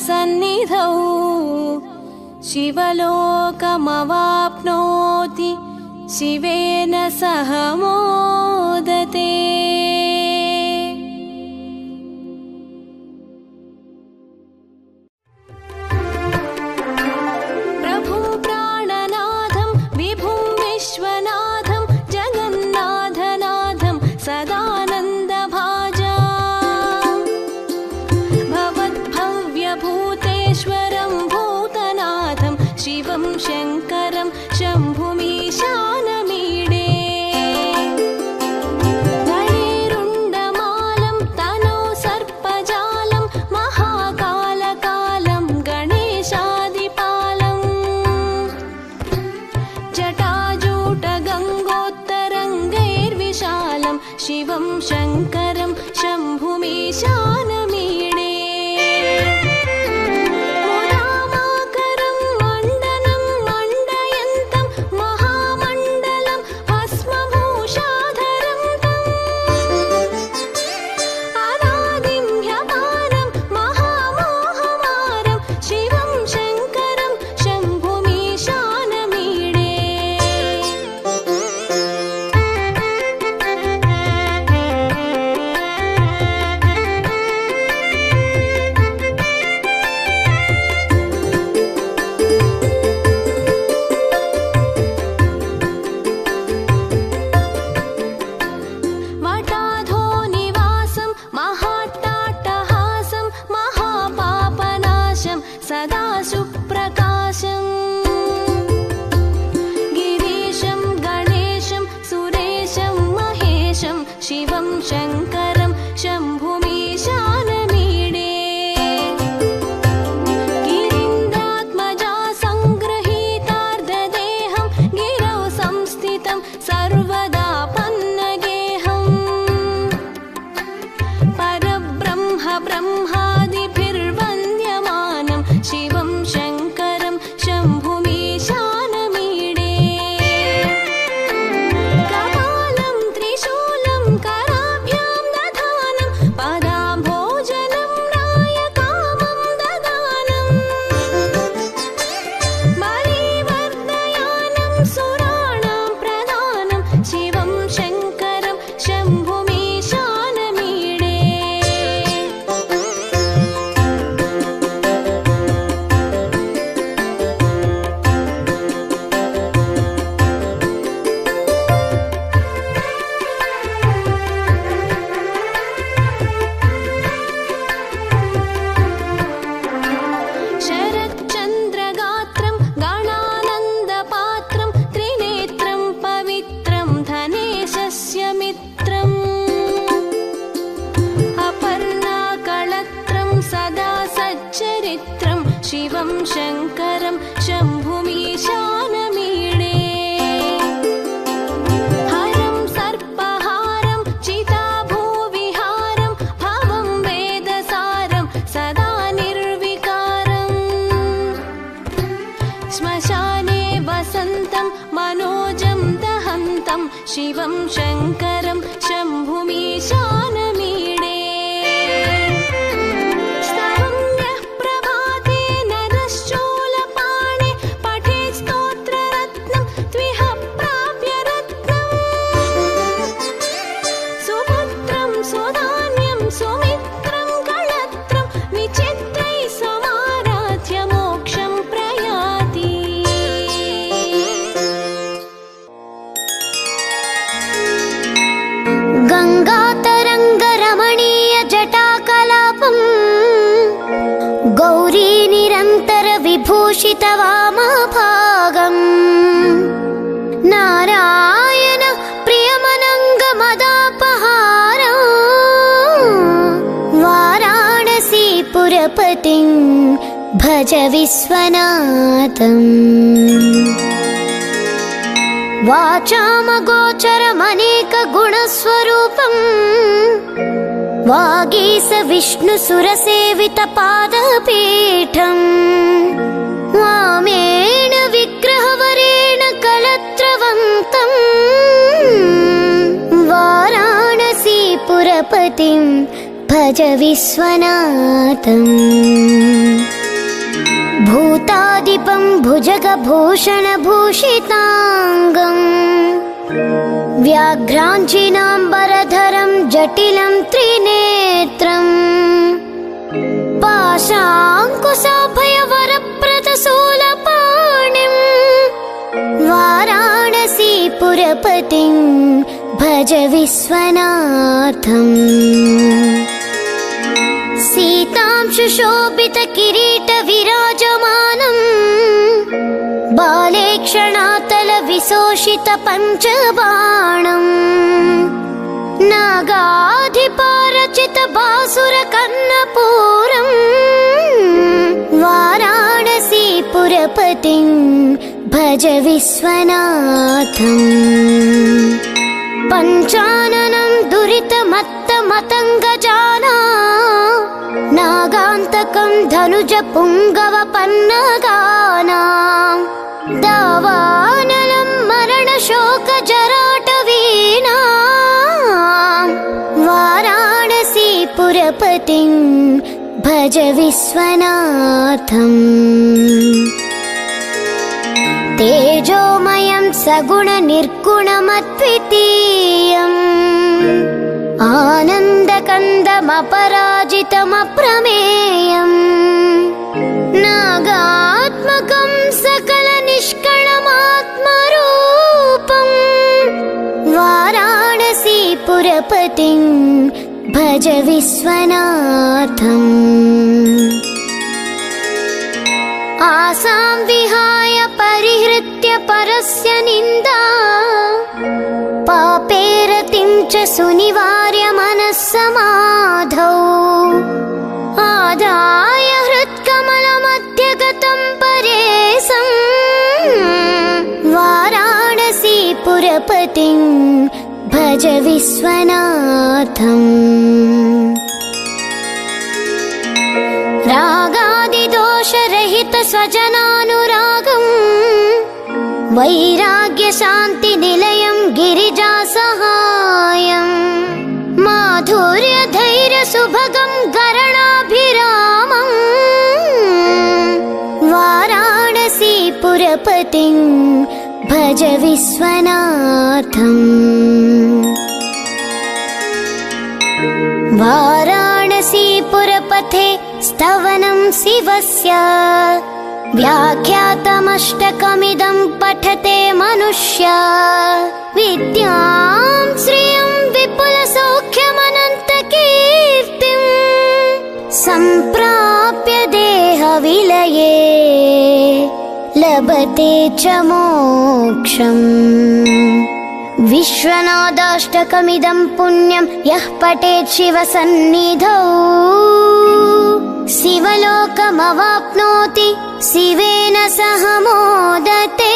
सन्निधौ शिवलोकमवाप्नोति शिवेन सह मोदते। प्रभुं प्राणनाथं विभुं विश्वनाथं जगन्नाथनाथं सदानन्दभाजा भवद्भव्यभूतेश्वरं भूतनाथं शिवं शङ्करं शम्भुमीशानमीडे। गणेरुण्डमालं तनौ सर्पजालं महाकालकालं गणेशादिपालं जटाजूटगङ्गोत्तरङ्गैर्विशालं शिवं शङ्करं शम्भुमीशानमीडे। सदा सुप्रकाशं गिरीशं गणेशं सुरेशं महेशं शिवं शङ्करं शम्भुमीशानमीडे। गिरीन्द्रात्मजा सङ्गृहीतार्धदेहं गिरौ संस्थितं सर्वदा पन्नगेहं परब्रह्म ब्रह्मादिभिर्वन्द्यमानं शिवं शङ्करं शम्भुमीशानमीडे। कपालं त्रिशूलं कराभ्यां दधानं पदाम्भोजनं नायकामं ददानं बलिवर्धयानं सुराणां प्रदानं शिवं शङ्करं शम्भुमीशानमीडे। शरच्चन्द्रगात्रं गणानन्दपात्रं त्रिनेत्रं पवित्रं धनेशस्य मित्रम् अपर्णाकळत्रं सदा सच्चरित्रं शिवं शङ्करं शम्भुमीशानमीडे। हरं सर्पहारं चिताभूविहारं भवं वेदसारं सदा निर्विकारं श्मशाने वसन्तं मनोजं दहन्तं शिवं शङ्करं शम्भुमीशानमीडे। स्तवङ्गः प्रभाते नरश्चूलपाणे पठेत् स्तोत्ररत्नं त्विह प्राप्य रत्नम् सुपुत्रं सुधान्यं सुमित्रं कळत्रं विचित्रैः समाराध्य मोक्षं प्रयाति। गङ्गातरङ्गरमणीय जटाकलापं गौरी निरन्तर विभूषितवामभागम् नारायण प्रियमनङ्गमदापहारं वाराणसीपुरपतिं भज विश्वनाथम्। वाचामगोचरमनेकगुणस्वरूपं वागीश विष्णुसुरसेवितपादपीठं वामेण विग्रहवरेण कलत्रवन्तं वाराणसीपुरपतिं भज विश्वनाथम्। भुजगभूषणभूषिताङ्गम् व्याघ्राञ्चिनाम्बरधरं जटिलं त्रिनेत्रम् पाशाङ्कुशाभयवरप्रदशूलपाणिम् वाराणसीपुरपतिं भज विश्वनाथम् सीतां सुशोभितकिरीटविराजमानम् बालेक्षणातलविशोषितपञ्चबाणम् नागाधिपारचितबासुरकर्णपूरम् वाराणसीपुरपतिं भज विश्वनाथम् पञ्चाननं दुरितमत्तमतङ्गजाना नागान्तकं धनुजपुङ्गवपन्नगानां दावानलं मरणशोकजराटवीणां वाराणसीपुरपतिं भज विश्वनाथम् तेजोमयं सगुणनिर्गुणमद्वितीयम् आनन्दकन्दमपराजितमप्रमेयम् नागात्मकं सकलनिष्कळमात्मरूपम् वाराणसीपुरपतिं भज विश्वनाथम् आसां विहाय परिहृत्य परस्य निन्दा पापेरतिं च सुनिवार्य मनस्समाधौ आदाय हृत्कमलमध्यगतं परेशं वाराणसीपुरपतिं भज विश्वनाथम् रागादिदोषरहित स्वजनानुरागम् वैराग्यशान्तिनिलयं गिरिजासहायम् माधुर्यधैर्यसुभगं गरणाभिरामम् वाराणसीपुरपतिं भज विश्वनाथम् वाराणसीपुरपथे स्तवनं शिवस्य व्याख्यातमष्टकमिदं पठते मनुष्य विद्यां श्रियं विपुलसौख्यमनन्तकीर्तिं सम्प्राप्य देहविलये लभते च मोक्षम् विश्वनाथाष्टकमिदं पुण्यं यः पठेत् शिवसन्निधौ शिवलोकमवाप्नोति शिवेन सह मोदते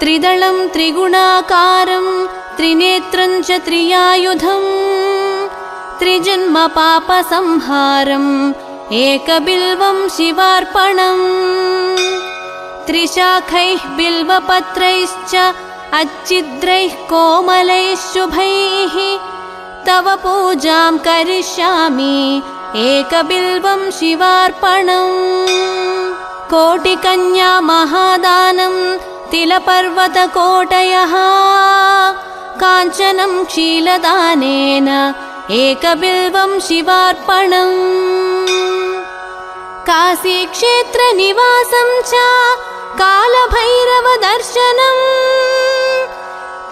त्रिदलं त्रिगुणाकारं त्रिनेत्रं च त्रियायुधं त्रिजन्म पापसंहारम् एकबिल्वं शिवार्पणम् त्रिशाखैः बिल्वपत्रैश्च अच्छिद्रैः कोमलैः शुभैः तव पूजां करिष्यामि एकबिल्वं शिवार्पणम् कोटिकन्या महादानं तिलपर्वतकोटयः काञ्चनं क्षीलदानेन एकबिल्वं शिवार्पणम् काशीक्षेत्रनिवासं च कालभैरवदर्शनम्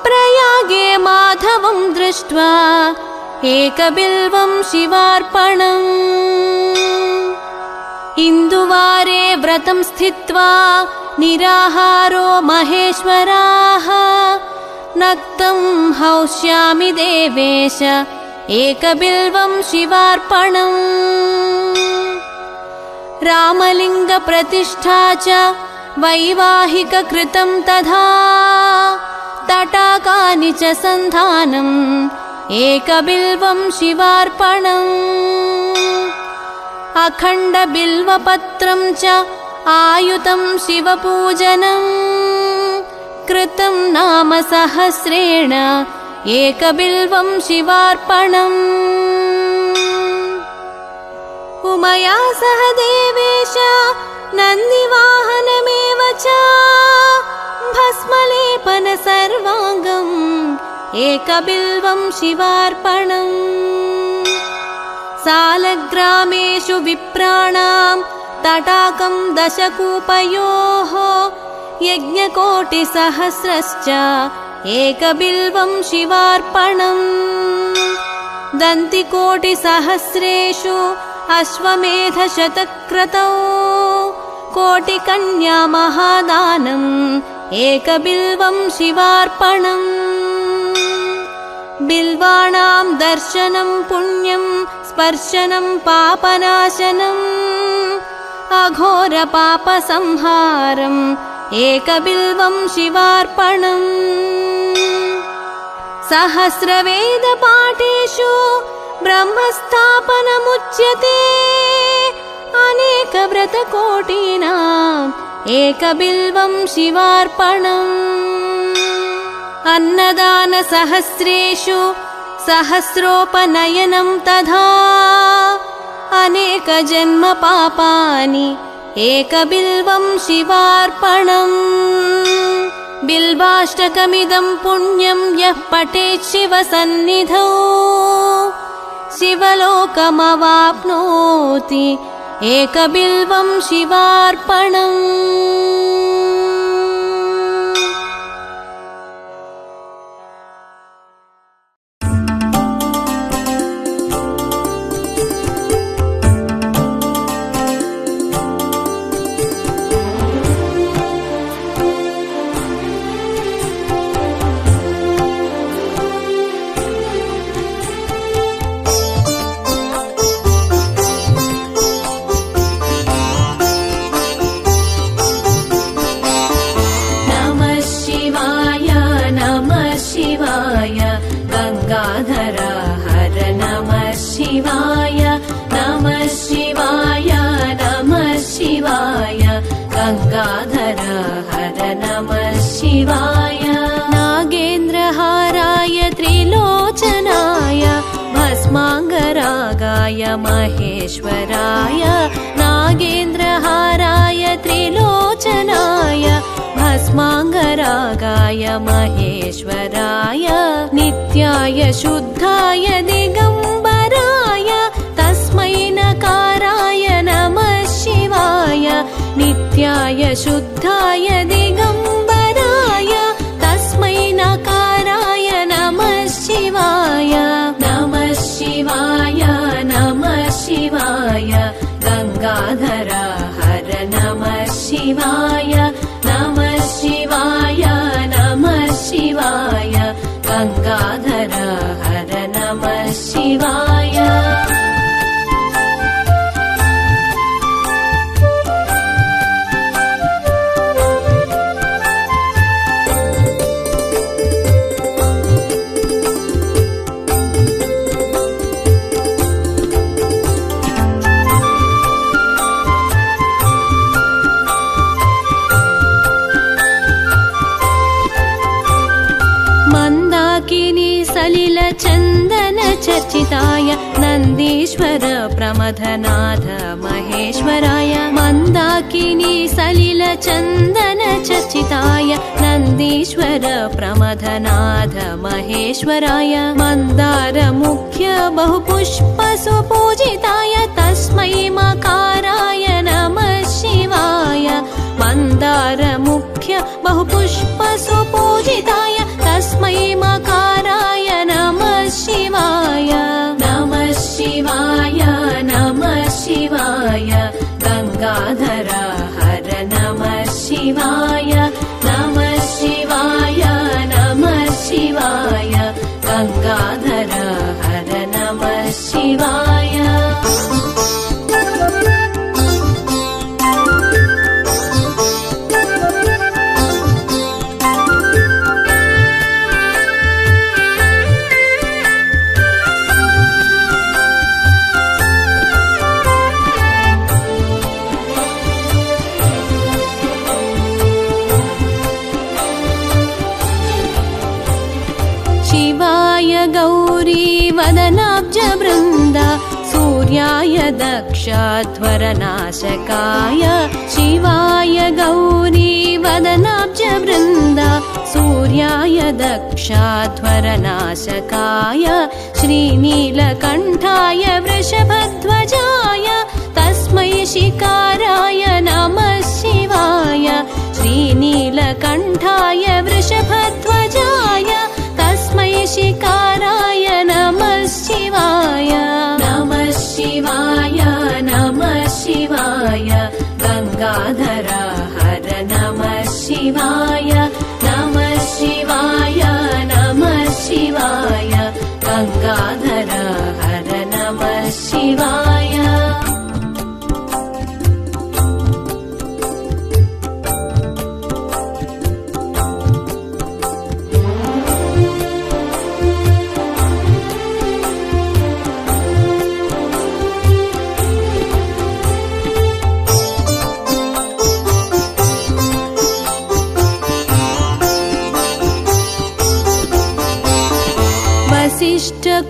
प्रयागे माधवं दृष्ट्वा एकबिल्वं शिवार्पणम् इन्दुवारे व्रतं स्थित्वा निराहारो महेश्वराः नक्तं हौष्यामि देवेश एकबिल्वं शिवार्पणम् रामलिङ्गप्रतिष्ठा च वैवाहिककृतं तथा तटाकानि च सन्धानम् एकबिल्वं शिवार्पणम् अखण्डबिल्वपत्रं च आयुतं शिवपूजनम् कृतं नाम सहस्रेण एकबिल्वं शिवार्पणम् उमया सह देवेश नन्दिवाहनमेव च भस्मलेपन सर्वाङ्गम् एकबिल्वं शिवार्पणम् सालग्रामेषु विप्राणां तटाकं दशकूपयोः यज्ञकोटिसहस्रश्च एकबिल्वं शिवार्पणम् दन्तिकोटिसहस्रेषु अश्वमेधशतक्रतौ कोटिकन्या महादानम् एकबिल्वं शिवार्पणम् बिल्वाणां दर्शनं पुण्यं स्पर्शनं पापनाशनम् अघोरपापसंहारम् एकबिल्वं शिवार्पणम् सहस्रवेदपाठेषु ब्रह्मस्थापनमुच्यते अनेकव्रतकोटीनाम् एकबिल्वं शिवार्पणम् अन्नदानसहस्रेषु सहस्रोपनयनं तथा अनेकजन्मपापानि एकबिल्वं शिवार्पणम् बिल्वाष्टकमिदं पुण्यं यः पठेत् शिवसन्निधौ शिवलोकमवाप्नोति एकबिल्वं शिवार्पणम् महेश्वराय नागेन्द्रहाराय त्रिलोचनाय भस्माङ्गरागाय महेश्वराय नित्याय शुद्धाय दिगम्बराय तस्मै नकाराय नमः शिवाय नित्याय शुद्धाय दिगम्बराय तस्मै नकाराय नमः शिवाय नमः शिवाय नमः शिवाय गंगाधर हर नमः शिवाय नमः शिवाय नमः शिवाय गंगाधर हर नमः शिवाय चन्दन चर्चिताय नन्दीश्वर प्रमथनाथ महेश्वराय मन्दाकिनी सलिल चन्दन चर्चिताय नन्दीश्वर प्रमथनाथ महेश्वराय मन्दार मुख्य बहुपुष्प सुपूजिताय तस्मै मकाराय नमः शिवाय मन्दार मुख्य बहुपुष्प सुपूजिताय तस्मै मकाराय नमः शिवाय नमः शिवाय नमः शिवाय गंगाधर हर नमः शिवाय नमः शिवाय नमः शिवाय गंगाधर हर नमः शिवाय गौरी वदनाब्जवृन्द सूर्याय दक्षध्वरनाशकाय शिवाय गौरी वदनाब्जवृन्द सूर्याय दक्षध्वरनाशकाय श्रीनीलकण्ठाय वृषभध्वजाय तस्मै शिकाराय नमः शिवाय श्रीनीलकण्ठाय वृषभध्वजाय तस्मै शिकाराय नमः शिवाय नमः शिवाय नमः शिवाय गंगाधर हर नमः शिवाय नमः शिवाय नमः शिवाय गंगाधर हर नमः शिवाय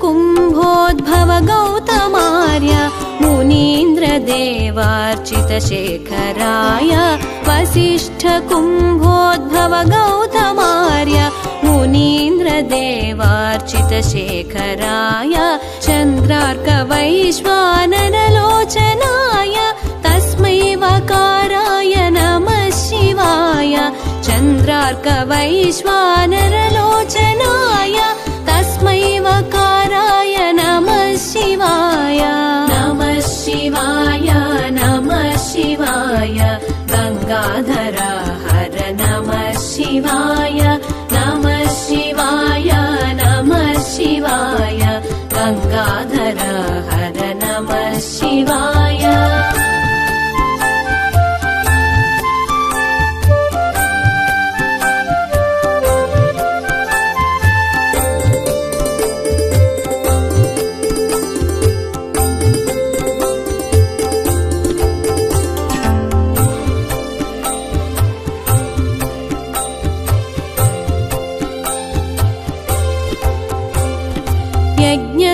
कुम्भोद्भव गौतमार्य मुनीन्द्रदेवार्चितशेखराय वसिष्ठ कुम्भोद्भव गौतमार्य मुनीन्द्रदेवार्चितशेखराय चन्द्रार्कवैश्वानरलोचनाय तस्मै वकाराय नमः शिवाय चन्द्रार्कवैश्वानरलोचनाय तस्मै वकाराय नमः शिवाय नमः शिवाय नमः शिवाय गंगाधर हर नमः शिवाय नमः शिवाय नमः शिवाय गंगाधर हर नमः शिवाय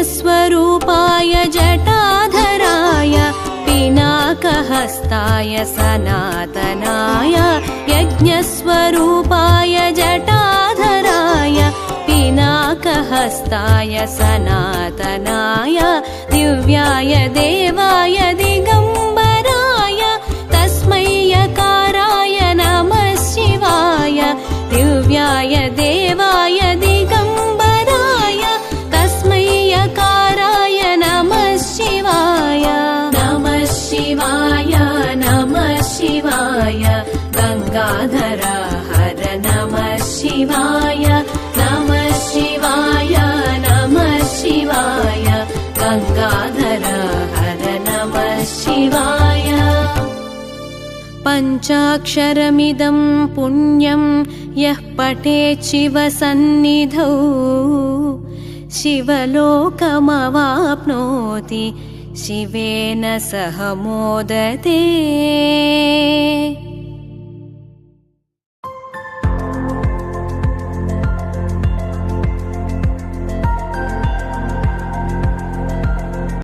यज्ञस्वरूपाय जटाधराय पिनाकहस्ताय सनातनाय यज्ञस्वरूपाय जटाधराय पिनाकहस्ताय सनातनाय दिव्याय देवाय दिगंबराय तस्मै यकाराय नमः शिवाय दिव्याय देवाय दिगंबराय तस्मै यकाराय नमः शिवाय नमः शिवाय नमः शिवाय गंगाधर हर नमः शिवाय नमः शिवाय नमः शिवाय गंगाधर हर नमः शिवाय पञ्चाक्षरमिदं पुण्यं यः पठेत् शिवसन्निधौ शिवलोकमवाप्नोति शिवेन सह मोदते।